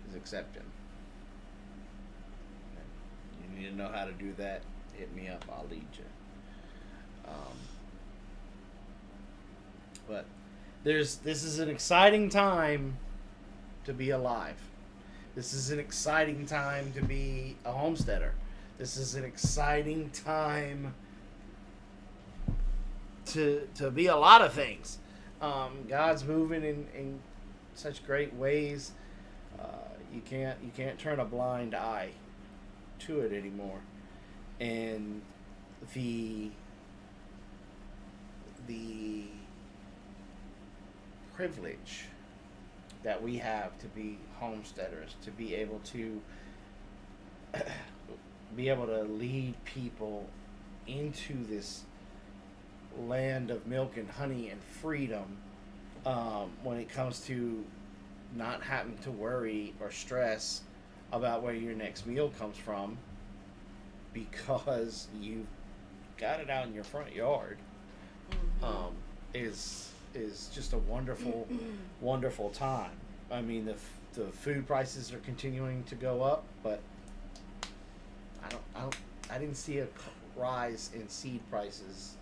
is accept him. And you need to know how to do that. Hit me up. I'll lead you. But this is an exciting time to be alive. This is an exciting time to be a homesteader. This is an exciting time to be a lot of things. God's moving in such great ways. You can't turn a blind eye to it anymore. And the privilege that we have to be homesteaders, to be able to lead people into this land of milk and honey and freedom, when it comes to not having to worry or stress about where your next meal comes from because you've got it out in your front yard, is just a wonderful wonderful time. I mean, the food prices are continuing to go up, but I didn't see a rise in seed prices.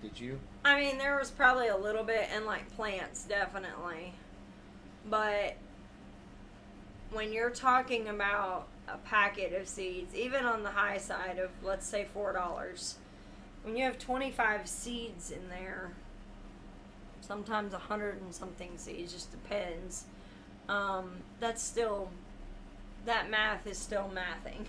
Did you? I mean, there was probably a little bit in like plants, definitely. But when you're talking about a packet of seeds, even on the high side of, let's say, $4, when you have 25 seeds in there, sometimes 100 and something seeds, just depends. That's still, that math is still mathing.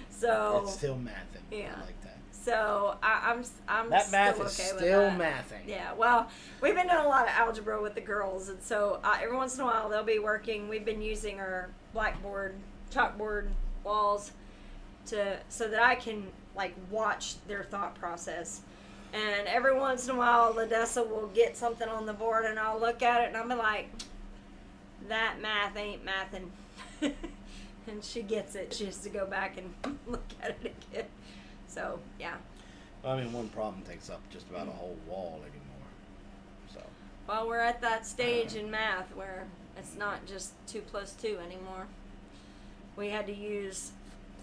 So It's still mathing. Yeah. I like that. So I'm That still math okay is with still that. mathing. Yeah, well, we've been doing a lot of algebra with the girls, and so every once in a while they'll be working. We've been using our blackboard, chalkboard walls so that I can like watch their thought process. And every once in a while, Ladessa will get something on the board, and I'll look at it, and I'll be like, "That math ain't mathin'." And she gets it. She has to go back and look at it again. So, yeah. I mean, one problem takes up just about a whole wall anymore. So. Well, we're at that stage in math where it's not just 2 + 2 anymore. We had to use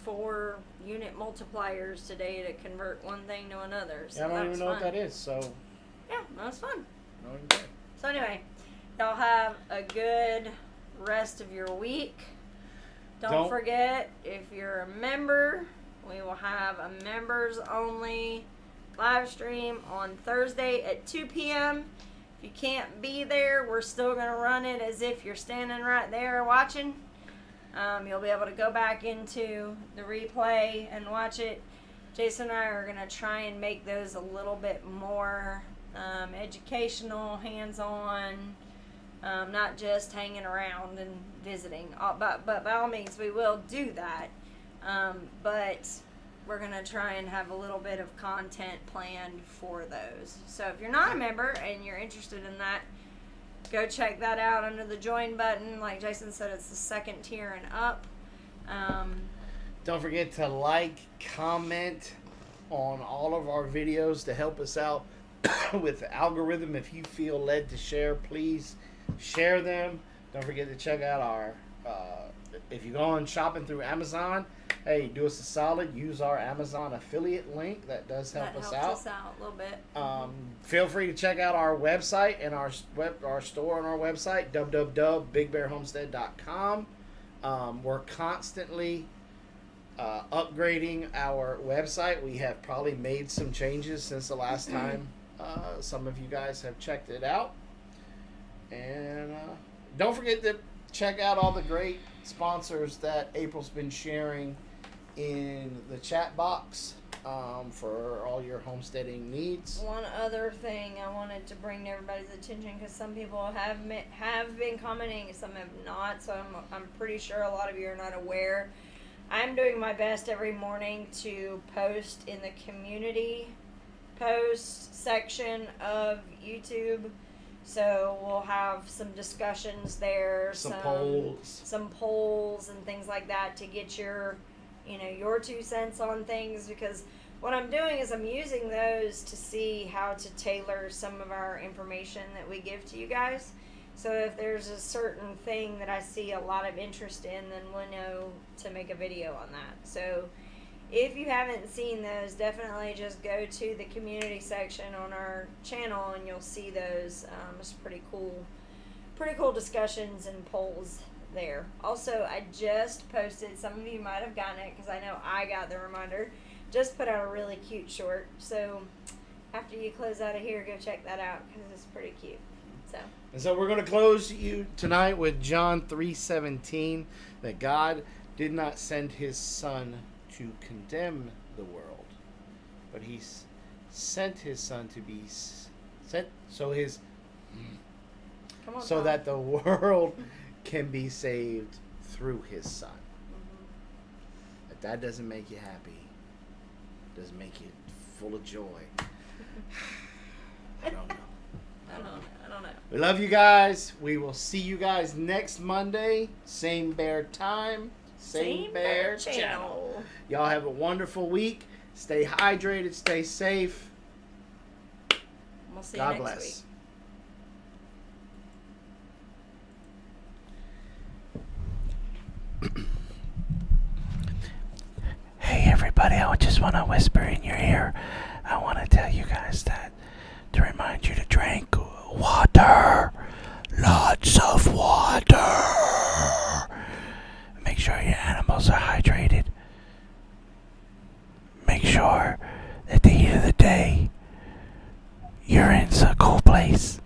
4 unit multipliers today to convert one thing to another. So Yeah, I don't that even was know fun. what that is, so. Yeah, that was fun. No, okay. So anyway, y'all have a good rest of your week. Don't forget, if you're a member, we will have a members only live stream on Thursday at 2 p.m. If you can't be there, we're still going to run it as if you're standing right there watching. You'll be able to go back into the replay and watch it. Jason and I are going to try and make those a little bit more educational, hands-on, not just hanging around and visiting. But by all means, we will do that. But we're going to try and have a little bit of content planned for those. So if you're not a member and you're interested in that, go check that out under the join button. Like Jason said, it's the 2nd tier and up. Don't forget to like, comment on all of our videos to help us out with the algorithm. If you feel led to share, please share them. Don't forget to check out our, if you're going shopping through Amazon, hey, do us a solid. Use our Amazon affiliate link. That does help us out. That helps us out a little bit. Feel free to check out our website and our store on our website, www.bigbearhomestead.com. We're constantly upgrading our website. We have probably made some changes since the last time some of you guys have checked it out. And don't forget to check out all the great sponsors that April's been sharing in the chat box for all your homesteading needs. One other thing I wanted to bring to everybody's attention, because some people have been commenting, some have not, so I'm pretty sure a lot of you are not aware. I'm doing my best every morning to post in the community post section of YouTube. So we'll have some discussions there, some polls and things like that to get your 2 cents on things, because what I'm doing is I'm using those to see how to tailor some of our information that we give to you guys. So if there's a certain thing that I see a lot of interest in, then we'll know to make a video on that. So if you haven't seen those, definitely just go to the community section on our channel and you'll see those. It's pretty cool discussions and polls there. Also, I just posted, some of you might have gotten it because I know I got the reminder, just put out a really cute short. So after you close out of here, go check that out because it's pretty cute. And so we're going to close you tonight with John 3:17, that God did not send his son to condemn the world, but he sent his son to be sent so that the world can be saved through his son. Mm-hmm. If that doesn't make you happy, doesn't make you full of joy, I don't know. I don't know. We love you guys. We will see you guys next Monday. Same bear time. Same bear channel. Y'all have a wonderful week. Stay hydrated. Stay safe. We'll see you next week. Hey everybody, I just want to whisper in your ear. I want to tell you guys to remind you to drink water. Lots of water. Make sure your animals are hydrated. Make sure at the heat of the day you're in a cool place.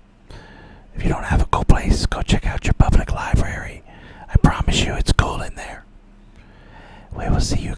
If you don't have a cool place, go check out your public library. I promise you it's cool in there. We will see you